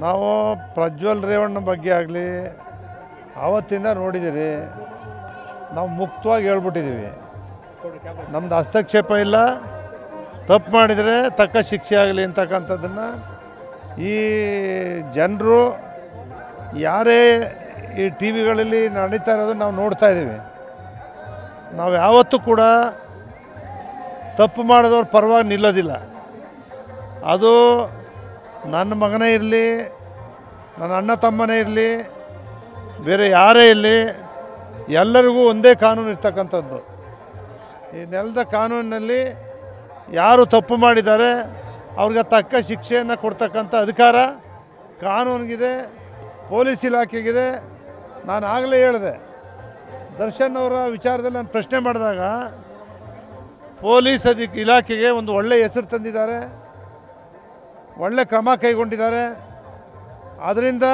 ನಾವು ಪ್ರಜ್ವಲ್ ರೇವಣ್ಣ ಬಗ್ಗೆ ಆಗಲಿ ಆವತ್ತಿಂದ ನೋಡಿದ್ದೀರಿ, ನಾವು ಮುಕ್ತವಾಗಿ ಹೇಳ್ಬಿಟ್ಟಿದ್ದೀವಿ. ನಮ್ಮದು ಹಸ್ತಕ್ಷೇಪ ಇಲ್ಲ, ತಪ್ಪು ಮಾಡಿದರೆ ತಕ್ಕ ಶಿಕ್ಷೆ ಆಗಲಿ ಅಂತಕ್ಕಂಥದ್ದನ್ನು ಈ ಜನರು ಯಾರೇ ಈ ಟಿ ವಿಗಳಲ್ಲಿ ನಡೀತಾ ಇರೋದು ನಾವು ನೋಡ್ತಾ ಇದ್ದೀವಿ. ನಾವು ಯಾವತ್ತೂ ಕೂಡ ತಪ್ಪು ಮಾಡಿದವ್ರ ಪರವಾಗಿ ನಿಲ್ಲೋದಿಲ್ಲ. ಅದು ನನ್ನ ಮಗನೇ ಇರಲಿ, ನನ್ನ ಅಣ್ಣ ತಮ್ಮನೇ ಇರಲಿ, ಬೇರೆ ಯಾರೇ ಇರಲಿ, ಎಲ್ಲರಿಗೂ ಒಂದೇ ಕಾನೂನು ಇರ್ತಕ್ಕಂಥದ್ದು. ಈ ನೆಲದ ಕಾನೂನಿನಲ್ಲಿ ಯಾರು ತಪ್ಪು ಮಾಡಿದ್ದಾರೆ ಅವ್ರಿಗೆ ತಕ್ಕ ಶಿಕ್ಷೆಯನ್ನು ಕೊಡ್ತಕ್ಕಂಥ ಅಧಿಕಾರ ಕಾನೂನಿಗಿದೆ, ಪೊಲೀಸ್ ಇಲಾಖೆಗಿದೆ. ನಾನು ಆಗಲೇ ಹೇಳಿದೆ, ದರ್ಶನ್ ಅವರ ವಿಚಾರದಲ್ಲಿ ನಾನು ಪ್ರಶ್ನೆ ಮಾಡಿದಾಗ ಪೊಲೀಸ್ ಇಲಾಖೆಗೆ ಒಂದು ಒಳ್ಳೆಯ ಹೆಸರು ತಂದಿದ್ದಾರೆ, ಒಳ್ಳೆ ಕ್ರಮ ಕೈಗೊಂಡಿದ್ದಾರೆ. ಆದ್ದರಿಂದ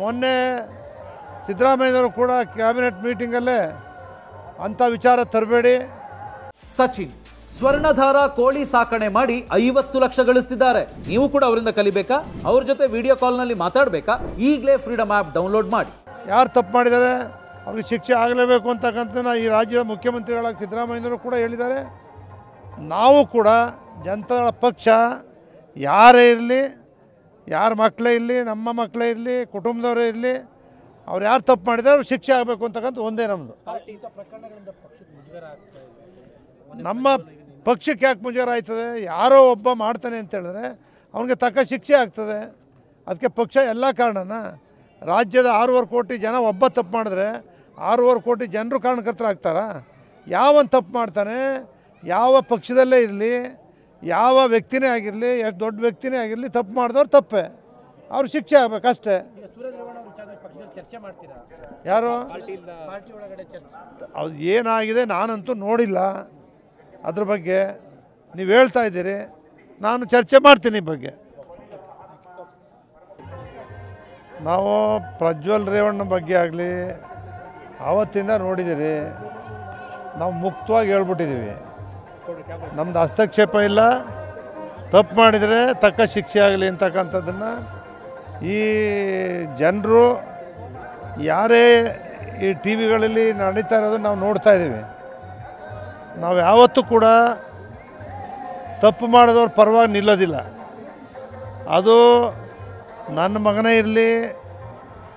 ಮೊನ್ನೆ ಸಿದ್ದರಾಮಯ್ಯನವರು ಕೂಡ ಕ್ಯಾಬಿನೆಟ್ ಮೀಟಿಂಗಲ್ಲೇ ಅಂಥ ವಿಚಾರ ತರಬೇಡಿ. ಸಚಿನ್ ಸ್ವರ್ಣಧಾರ ಕೋಳಿ ಸಾಕಣೆ ಮಾಡಿ 50 ಲಕ್ಷ ಗಳಿಸ್ತಿದ್ದಾರೆ. ನೀವು ಕೂಡ ಅವರಿಂದ ಕಲಿಬೇಕಾ? ಅವ್ರ ಜೊತೆ ವಿಡಿಯೋ ಕಾಲ್ನಲ್ಲಿ ಮಾತಾಡಬೇಕಾ? ಈಗಲೇ ಫ್ರೀಡಮ್ ಆ್ಯಪ್ ಡೌನ್ಲೋಡ್ ಮಾಡಿ. ಯಾರು ತಪ್ಪು ಮಾಡಿದ್ದಾರೆ ಅವ್ರಿಗೆ ಶಿಕ್ಷೆ ಆಗಲೇಬೇಕು ಅಂತಕ್ಕಂಥ ಈ ರಾಜ್ಯದ ಮುಖ್ಯಮಂತ್ರಿಗಳಾಗಿ ಸಿದ್ದರಾಮಯ್ಯನವರು ಕೂಡ ಹೇಳಿದ್ದಾರೆ. ನಾವು ಕೂಡ ಜನತಾದಳ ಪಕ್ಷ ಯಾರೇ ಇರಲಿ, ಯಾರ ಮಕ್ಕಳೇ ಇರಲಿ, ನಮ್ಮ ಮಕ್ಕಳೇ ಇರಲಿ, ಕುಟುಂಬದವರೇ ಇರಲಿ, ಅವ್ರು ಯಾರು ತಪ್ಪು ಮಾಡಿದ್ದಾರೆ ಅವ್ರು ಶಿಕ್ಷೆ ಆಗಬೇಕು ಅಂತಕ್ಕಂಥ ಒಂದೇ ನಮ್ಮದು. ನಮ್ಮ ಪಕ್ಷಕ್ಕೆ ಯಾಕೆ ಮುಜುಗರ ಆಯ್ತದೆ? ಯಾರೋ ಒಬ್ಬ ಮಾಡ್ತಾನೆ ಅಂತ ಹೇಳಿದ್ರೆ ಅವನಿಗೆ ತಕ್ಕ ಶಿಕ್ಷೆ ಆಗ್ತದೆ. ಅದಕ್ಕೆ ಪಕ್ಷ ಎಲ್ಲ ಕಾರಣನ ರಾಜ್ಯದ 6.5 ಕೋಟಿ ಜನ ಒಬ್ಬ ತಪ್ಪು ಮಾಡಿದ್ರೆ 6.5 ಕೋಟಿ ಜನರು ಕಾರಣಕರ್ತರಾಗ್ತಾರಾ? ಯಾವನ್ ತಪ್ಪು ಮಾಡ್ತಾನೆ, ಯಾವ ಪಕ್ಷದಲ್ಲೇ ಇರಲಿ, ಯಾವ ವ್ಯಕ್ತಿನೇ ಆಗಿರಲಿ, ಎಷ್ಟು ದೊಡ್ಡ ವ್ಯಕ್ತಿನೇ ಆಗಿರಲಿ, ತಪ್ಪು ಮಾಡಿದವ್ರು ತಪ್ಪೇ, ಅವ್ರು ಶಿಕ್ಷೆ ಆಗಬೇಕಷ್ಟೇ. ಯಾರು ಅದು ಏನಾಗಿದೆ ನಾನಂತೂ ನೋಡಿಲ್ಲ. ಅದ್ರ ಬಗ್ಗೆ ನೀವು ಹೇಳ್ತಾ ಇದ್ದೀರಿ, ನಾನು ಚರ್ಚೆ ಮಾಡ್ತೀನಿ ಈ ಬಗ್ಗೆ. ನಾವು ಪ್ರಜ್ವಲ್ ರೇವಣ್ಣ ಬಗ್ಗೆ ಆಗಲಿ ಆವತ್ತಿಂದ ನೋಡಿದ್ದೀರಿ, ನಾವು ಮುಕ್ತವಾಗಿ ಹೇಳ್ಬಿಟ್ಟಿದ್ದೀವಿ. ನಮ್ಮದು ಹಸ್ತಕ್ಷೇಪ ಇಲ್ಲ, ತಪ್ಪು ಮಾಡಿದರೆ ತಕ್ಕ ಶಿಕ್ಷೆ ಆಗಲಿ ಅಂತಕ್ಕಂಥದ್ದನ್ನು ಈ ಜನರು ಯಾರೇ ಈ ಟಿ ವಿಗಳಲ್ಲಿ ನಡೀತಾ ಇರೋದು ನಾವು ನೋಡ್ತಾ ಇದ್ದೀವಿ. ನಾವು ಯಾವತ್ತೂ ಕೂಡ ತಪ್ಪು ಮಾಡಿದವ್ರ ಪರವಾಗಿ ನಿಲ್ಲೋದಿಲ್ಲ. ಅದು ನನ್ನ ಮಗನೇ ಇರಲಿ,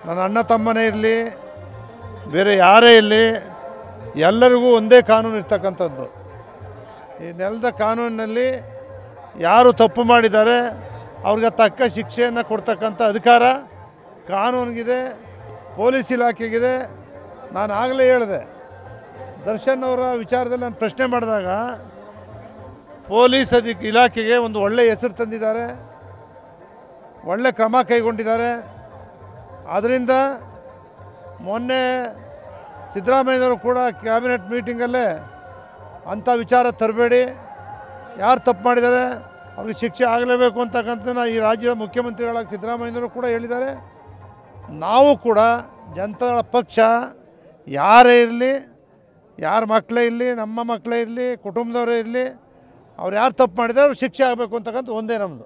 ನನ್ನ ಅಣ್ಣ ತಮ್ಮನೇ ಇರಲಿ, ಬೇರೆ ಯಾರೇ ಇರಲಿ, ಎಲ್ಲರಿಗೂ ಒಂದೇ ಕಾನೂನು ಇರ್ತಕ್ಕಂಥದ್ದು. ಈ ನೆಲದ ಕಾನೂನಿನಲ್ಲಿ ಯಾರು ತಪ್ಪು ಮಾಡಿದ್ದಾರೆ ಅವ್ರಿಗೆ ತಕ್ಕ ಶಿಕ್ಷೆಯನ್ನು ಕೊಡ್ತಕ್ಕಂಥ ಅಧಿಕಾರ ಕಾನೂನಿಗಿದೆ, ಪೊಲೀಸ್ ಇಲಾಖೆಗಿದೆ. ನಾನು ಆಗಲೇ ಹೇಳಿದೆ, ದರ್ಶನ್ ಅವರ ವಿಚಾರದಲ್ಲಿ ನಾನು ಪ್ರಶ್ನೆ ಮಾಡಿದಾಗ ಪೊಲೀಸ್ ಇಲಾಖೆಗೆ ಒಂದು ಒಳ್ಳೆಯ ಹೆಸರು ತಂದಿದ್ದಾರೆ, ಒಳ್ಳೆ ಕ್ರಮ ಕೈಗೊಂಡಿದ್ದಾರೆ. ಆದ್ದರಿಂದ ಮೊನ್ನೆ ಸಿದ್ದರಾಮಯ್ಯನವರು ಕೂಡ ಕ್ಯಾಬಿನೆಟ್ ಮೀಟಿಂಗಲ್ಲೇ ಅಂಥ ವಿಚಾರ ತರಬೇಡಿ, ಯಾರು ತಪ್ಪು ಮಾಡಿದ್ದಾರೆ ಅವ್ರಿಗೆ ಶಿಕ್ಷೆ ಆಗಲೇಬೇಕು ಅಂತಕ್ಕಂಥ ಈ ರಾಜ್ಯದ ಮುಖ್ಯಮಂತ್ರಿಗಳಾಗಿ ಸಿದ್ದರಾಮಯ್ಯನವರು ಕೂಡ ಹೇಳಿದ್ದಾರೆ. ನಾವು ಕೂಡ ಜನತಾದಳ ಪಕ್ಷ ಯಾರೇ ಇರಲಿ, ಯಾರ ಮಕ್ಕಳೇ ಇರಲಿ, ನಮ್ಮ ಮಕ್ಕಳೇ ಇರಲಿ, ಕುಟುಂಬದವರೇ ಇರಲಿ, ಅವ್ರು ಯಾರು ತಪ್ಪು ಮಾಡಿದ್ದಾರೆ ಅವ್ರು ಶಿಕ್ಷೆ ಆಗಬೇಕು ಅಂತಕ್ಕಂಥ ಒಂದೇ ನಮ್ಮದು.